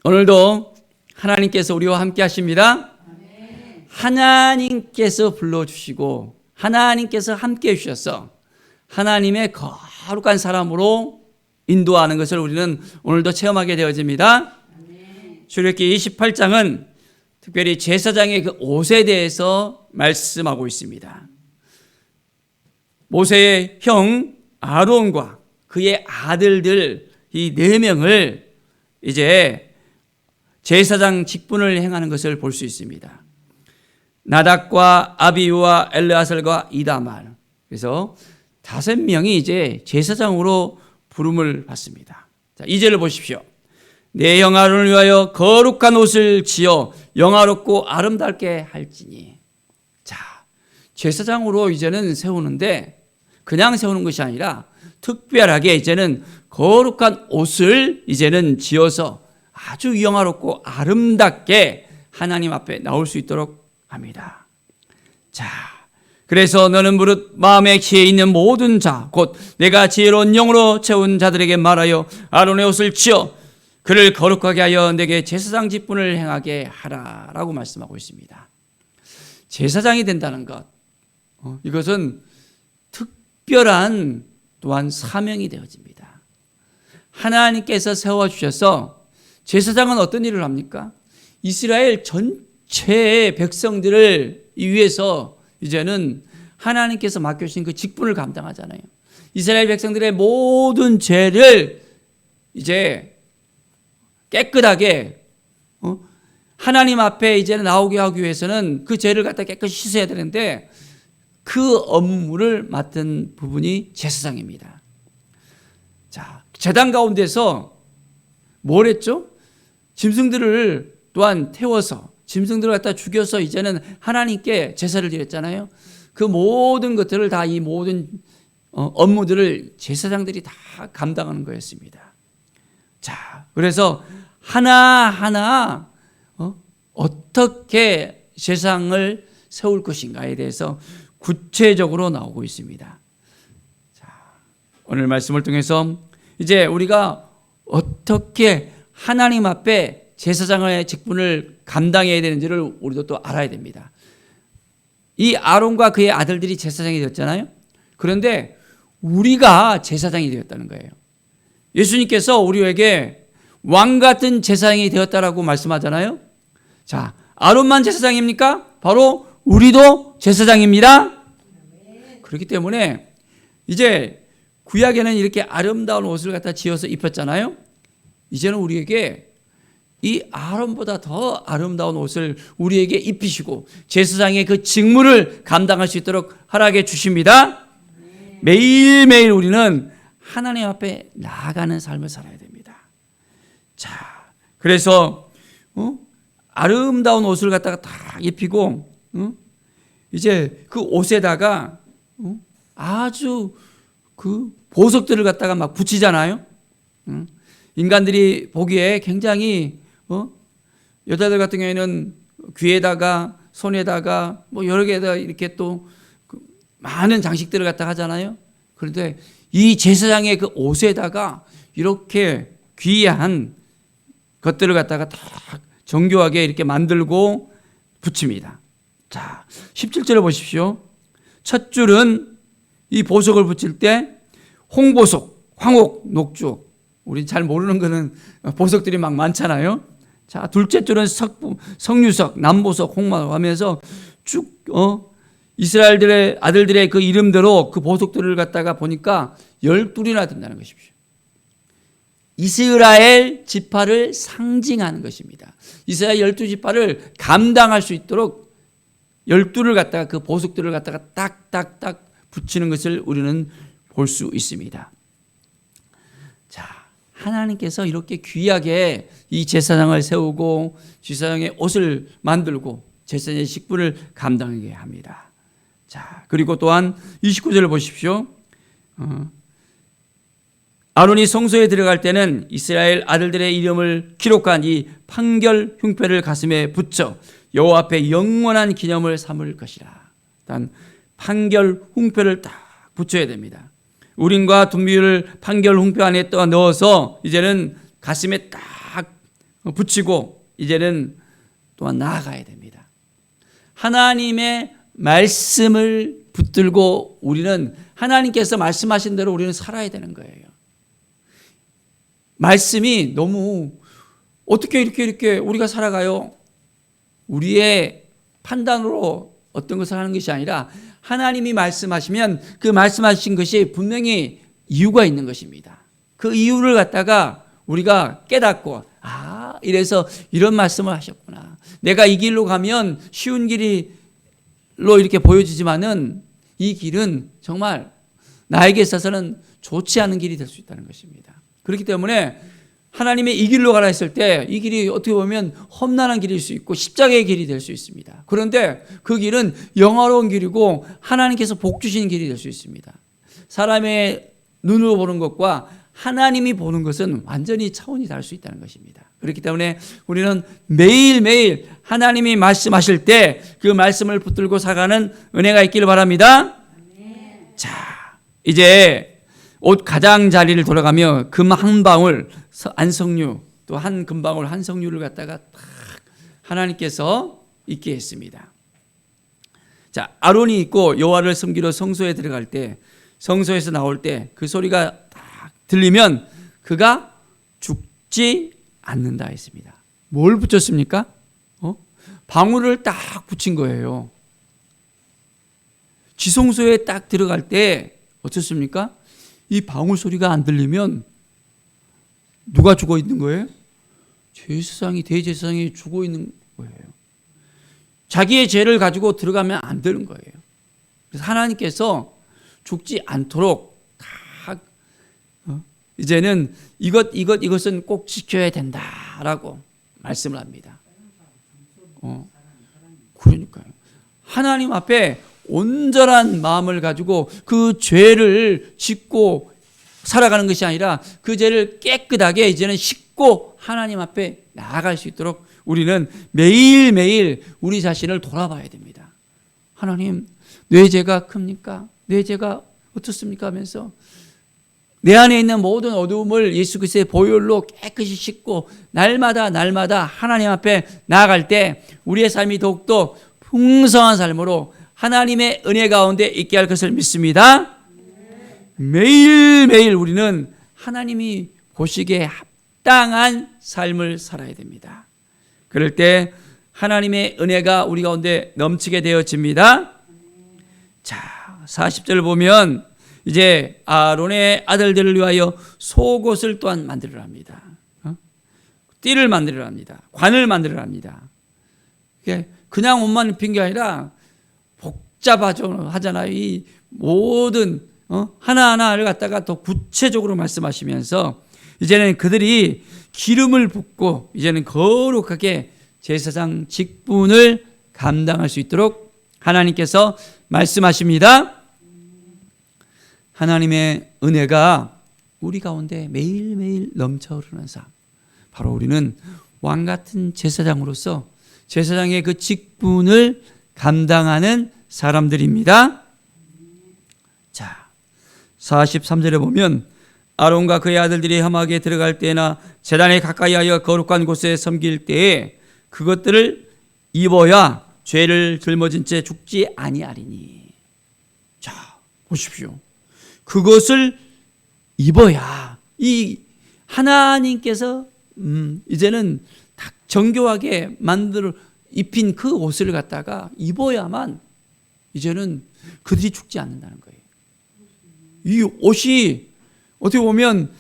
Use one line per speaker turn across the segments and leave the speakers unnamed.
오늘도 하나님께서 우리와 함께 하십니다. 하나님께서 불러주시고 하나님께서 함께 해주셔서 하나님의 거룩한 사람으로 인도하는 것을 우리는 오늘도 체험하게 되어집니다. 출애굽기 28장은 특별히 제사장의 그 옷에 대해서 말씀하고 있습니다. 모세의 형 아론과 그의 아들들 이 4명을 이제 제사장 직분을 행하는 것을 볼 수 있습니다. 나답과 아비우와 엘르아살과 이다말, 그래서 5명이 이제 제사장으로 부름을 받습니다. 자, 2절을 보십시오. 내 형 아론을 위하여 거룩한 옷을 지어 영화롭고 아름답게 할지니. 자, 제사장으로 이제는 세우는데 그냥 세우는 것이 아니라 특별하게 이제는 거룩한 옷을 이제는 지어서 아주 영화롭고 아름답게 하나님 앞에 나올 수 있도록 합니다. 자, 그래서 너는 무릇 마음에 지혜 있는 모든 자, 곧 내가 지혜로운 영으로 채운 자들에게 말하여 아론의 옷을 지어 그를 거룩하게 하여 내게 제사장 직분을 행하게 하라라고 말씀하고 있습니다. 제사장이 된다는 것, 이것은 특별한 또한 사명이 되어집니다. 하나님께서 세워주셔서 제사장은 어떤 일을 합니까? 이스라엘 전체의 백성들을 위해서 이제는 하나님께서 맡겨주신 그 직분을 감당하잖아요. 이스라엘 백성들의 모든 죄를 이제 깨끗하게 하나님 앞에 이제는 나오게 하기 위해서는 그 죄를 갖다 깨끗이 씻어야 되는데 그 업무를 맡은 부분이 제사장입니다. 자, 제단 가운데서 뭘 했죠? 짐승들을 또한 태워서 짐승들을 갖다 죽여서 이제는 하나님께 제사를 드렸잖아요. 그 모든 것들을 다 이 모든 업무들을 제사장들이 다 감당하는 거였습니다. 자, 그래서 하나하나 어떻게 제사장을 세울 것인가에 대해서 구체적으로 나오고 있습니다. 자, 오늘 말씀을 통해서 이제 우리가 어떻게 하나님 앞에 제사장의 직분을 감당해야 되는지를 우리도 또 알아야 됩니다. 이 아론과 그의 아들들이 제사장이 되었잖아요. 그런데 우리가 제사장이 되었다는 거예요. 예수님께서 우리에게 왕 같은 제사장이 되었다라고 말씀하잖아요. 자, 아론만 제사장입니까? 바로 우리도 제사장입니다. 그렇기 때문에 이제 구약에는 이렇게 아름다운 옷을 갖다 지어서 입혔잖아요. 이제는 우리에게 이 아론보다 더 아름다운 옷을 우리에게 입히시고 제사장의 그 직무를 감당할 수 있도록 허락해 주십니다. 매일매일 우리는 하나님 앞에 나아가는 삶을 살아야 됩니다. 자, 그래서 아름다운 옷을 갖다가 다 입히고 이제 그 옷에다가 아주 그 보석들을 갖다가 막 붙이잖아요. 인간들이 보기에 굉장히 여자들 같은 경우에는 귀에다가 손에다가 뭐 여러 개에다 이렇게 또 많은 장식들을 갖다 하잖아요. 그런데 이 제사장의 그 옷에다가 이렇게 귀한 것들을 갖다가 다 정교하게 이렇게 만들고 붙입니다. 자, 17절을 보십시오. 첫 줄은 이 보석을 붙일 때 홍보석, 황옥, 녹주. 우리 잘 모르는 거는 보석들이 막 많잖아요. 자, 둘째 줄은 석류석, 남보석, 홍마석 하면서 쭉 이스라엘들의 아들들의 그 이름대로 그 보석들을 갖다가 보니까 12이나 된다는 것이죠. 이스라엘 지파를 상징하는 것입니다. 이스라엘 12지파를 감당할 수 있도록 12를 갖다가 그 보석들을 갖다가 딱딱딱 붙이는 것을 우리는 볼 수 있습니다. 자, 하나님께서 이렇게 귀하게 이 제사장을 세우고 제사장의 옷을 만들고 제사장의 직분을 감당하게 합니다. 자, 그리고 또한 29절을 보십시오. 아론이 성소에 들어갈 때는 이스라엘 아들들의 이름을 기록한 이 판결 흉패를 가슴에 붙여 여호와 앞에 영원한 기념을 삼을 것이라. 일단 판결 흉패를 딱 붙여야 됩니다. 우림과 둠비를 판결 흉패 안에 넣어서 이제는 가슴에 딱 붙이고 이제는 또한 나아가야 됩니다. 하나님의 말씀을 붙들고 우리는 하나님께서 말씀하신 대로 우리는 살아야 되는 거예요. 말씀이 너무 어떻게 이렇게 우리가 살아가요? 우리의 판단으로 어떤 것을 하는 것이 아니라 하나님이 말씀하시면 그 말씀하신 것이 분명히 이유가 있는 것입니다. 그 이유를 갖다가 우리가 깨닫고 이래서 이런 말씀을 하셨구나. 내가 이 길로 가면 쉬운 길로 이렇게 보여지지만은 이 길은 정말 나에게 있어서는 좋지 않은 길이 될 수 있다는 것입니다. 그렇기 때문에 하나님의 이 길로 가라 했을 때 이 길이 어떻게 보면 험난한 길일 수 있고 십자가의 길이 될 수 있습니다. 그런데 그 길은 영화로운 길이고 하나님께서 복 주시는 길이 될 수 있습니다. 사람의 눈으로 보는 것과 하나님이 보는 것은 완전히 차원이 다를 수 있다는 것입니다. 그렇기 때문에 우리는 매일매일 하나님이 말씀하실 때 그 말씀을 붙들고 살아가는 은혜가 있기를 바랍니다. 자, 이제 옷 가장자리를 돌아가며 금 한 방울 안석류 또 한 금방울 한석류를 갖다가 딱 하나님께서 있게 했습니다. 자, 아론이 있고 여호와를 섬기러 성소에 들어갈 때 성소에서 나올 때 그 소리가 딱 들리면 그가 죽지 않는다 했습니다. 뭘 붙였습니까? 방울을 딱 붙인 거예요. 지성소에 딱 들어갈 때 어떻습니까? 이 방울 소리가 안 들리면 누가 죽어 있는 거예요? 제사장이 대제사장이 죽어 있는 거예요. 자기의 죄를 가지고 들어가면 안 되는 거예요. 그래서 하나님께서 죽지 않도록 다 이제는 이것은 꼭 지켜야 된다라고 말씀을 합니다. 그러니까요. 하나님 앞에 온전한 마음을 가지고 그 죄를 짓고 살아가는 것이 아니라 그 죄를 깨끗하게 이제는 씻고 하나님 앞에 나아갈 수 있도록 우리는 매일매일 우리 자신을 돌아봐야 됩니다. 하나님, 내 죄가 큽니까? 내 죄가 어떻습니까? 하면서 내 안에 있는 모든 어두움을 예수 그리스도의 보혈로 깨끗이 씻고 날마다 하나님 앞에 나아갈 때 우리의 삶이 더욱더 풍성한 삶으로 하나님의 은혜 가운데 있게 할 것을 믿습니다. 매일매일 우리는 하나님이 보시기에 합당한 삶을 살아야 됩니다. 그럴 때 하나님의 은혜가 우리 가운데 넘치게 되어집니다. 자, 40절 보면 이제 아론의 아들들을 위하여 속옷을 또한 만들으라 합니다. 띠를 만들으라 합니다. 관을 만들으라 합니다. 그냥 옷만 입힌 게 아니라 복잡하잖아요. 이 모든 하나하나를 갖다가 더 구체적으로 말씀하시면서 이제는 그들이 기름을 붓고 이제는 거룩하게 제사장 직분을 감당할 수 있도록 하나님께서 말씀하십니다. 하나님의 은혜가 우리 가운데 매일매일 넘쳐 흐르는 삶. 바로 우리는 왕 같은 제사장으로서 제사장의 그 직분을 감당하는 사람들입니다. 자, 43절에 보면 아론과 그의 아들들이 함막에 들어갈 때나 제단에 가까이하여 거룩한 곳에 섬길 때에 그것들을 입어야 죄를 짊어진 채 죽지 아니하리니. 자, 보십시오. 그것을 입어야 이 하나님께서 이제는 딱 정교하게 만들어 입힌 그 옷을 갖다가 입어야만 이제는 그들이 죽지 않는다는 거예요. 이 옷이 어떻게 보면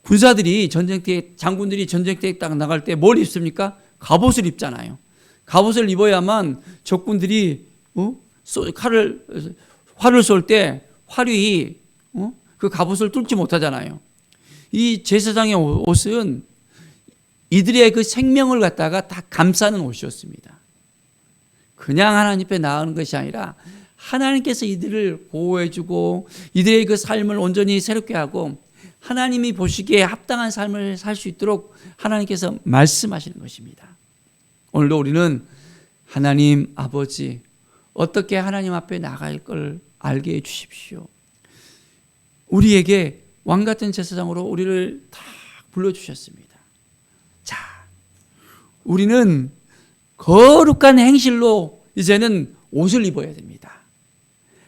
군사들이 전쟁터에 장군들이 전쟁터에 딱 나갈 때 뭘 입습니까? 갑옷을 입잖아요. 갑옷을 입어야만 적군들이 활을 쏠 때 활이 그 갑옷을 뚫지 못하잖아요. 이 제사장의 옷은 이들의 그 생명을 갖다가 다 감싸는 옷이었습니다. 그냥 하나님 앞에 나가는 것이 아니라 하나님께서 이들을 보호해주고 이들의 그 삶을 온전히 새롭게 하고 하나님이 보시기에 합당한 삶을 살 수 있도록 하나님께서 말씀하시는 것입니다. 오늘도 우리는 하나님 아버지 어떻게 하나님 앞에 나갈 걸 알게 해주십시오. 우리에게 왕같은 제사장으로 우리를 다 불러주셨습니다. 우리는 거룩한 행실로 이제는 옷을 입어야 됩니다.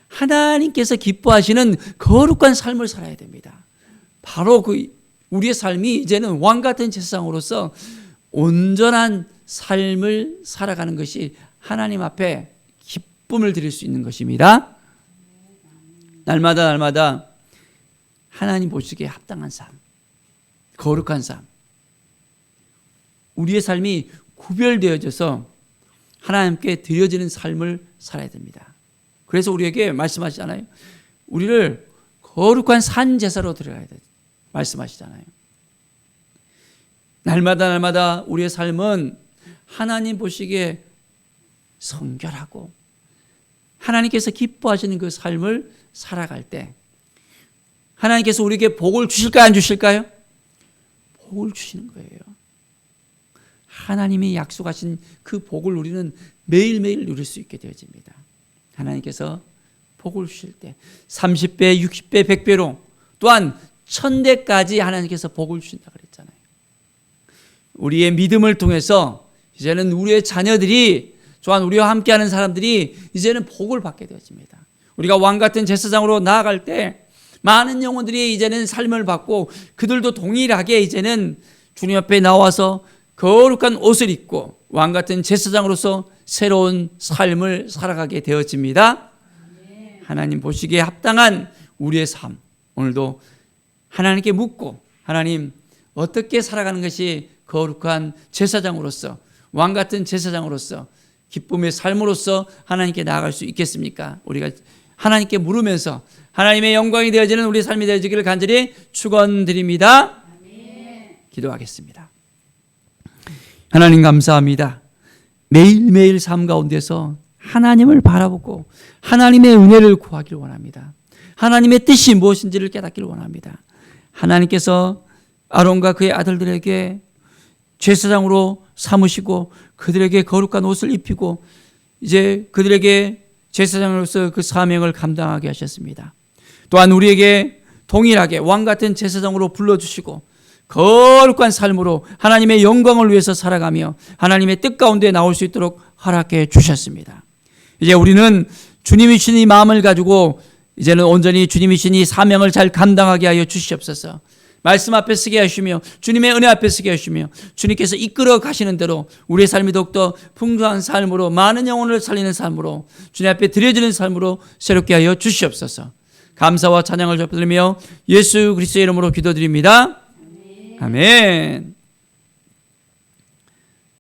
하나님께서 기뻐하시는 거룩한 삶을 살아야 됩니다. 바로 우리의 삶이 이제는 왕 같은 제사장으로서 온전한 삶을 살아가는 것이 하나님 앞에 기쁨을 드릴 수 있는 것입니다. 날마다 하나님 보시기에 합당한 삶, 거룩한 삶, 우리의 삶이 구별되어져서 하나님께 드려지는 삶을 살아야 됩니다. 그래서 우리에게 말씀하시잖아요. 우리를 거룩한 산 제사로 드려야 돼. 말씀하시잖아요. 날마다 우리의 삶은 하나님 보시기에 성결하고 하나님께서 기뻐하시는 그 삶을 살아갈 때 하나님께서 우리에게 복을 주실까요? 안 주실까요? 복을 주시는 거예요. 하나님이 약속하신 그 복을 우리는 매일매일 누릴 수 있게 되어집니다. 하나님께서 복을 주실 때 30배, 60배, 100배로 또한 1000대까지 하나님께서 복을 주신다 그랬잖아요. 우리의 믿음을 통해서 이제는 우리의 자녀들이 또한 우리와 함께하는 사람들이 이제는 복을 받게 되어집니다. 우리가 왕 같은 제사장으로 나아갈 때 많은 영혼들이 이제는 삶을 받고 그들도 동일하게 이제는 주님 앞에 나와서 거룩한 옷을 입고 왕 같은 제사장으로서 새로운 삶을 살아가게 되어집니다. 하나님 보시기에 합당한 우리의 삶, 오늘도 하나님께 묻고 하나님 어떻게 살아가는 것이 거룩한 제사장으로서 왕 같은 제사장으로서 기쁨의 삶으로서 하나님께 나아갈 수 있겠습니까? 우리가 하나님께 물으면서 하나님의 영광이 되어지는 우리 삶이 되어지기를 간절히 축원드립니다. 기도하겠습니다. 하나님 감사합니다. 매일매일 삶 가운데서 하나님을 바라보고 하나님의 은혜를 구하기를 원합니다. 하나님의 뜻이 무엇인지를 깨닫기를 원합니다. 하나님께서 아론과 그의 아들들에게 제사장으로 삼으시고 그들에게 거룩한 옷을 입히고 이제 그들에게 제사장으로서 그 사명을 감당하게 하셨습니다. 또한 우리에게 동일하게 왕 같은 제사장으로 불러주시고 거룩한 삶으로 하나님의 영광을 위해서 살아가며 하나님의 뜻 가운데 나올 수 있도록 허락해 주셨습니다. 이제 우리는 주님이 주신 이 마음을 가지고 이제는 온전히 주님이 주신 이 사명을 잘 감당하게 하여 주시옵소서. 말씀 앞에 서게 하시며 주님의 은혜 앞에 서게 하시며 주님께서 이끌어 가시는 대로 우리의 삶이 더욱더 풍성한 삶으로 많은 영혼을 살리는 삶으로 주님 앞에 드려지는 삶으로 새롭게 하여 주시옵소서. 감사와 찬양을 드리며 예수 그리스도의 이름으로 기도드립니다. 아멘.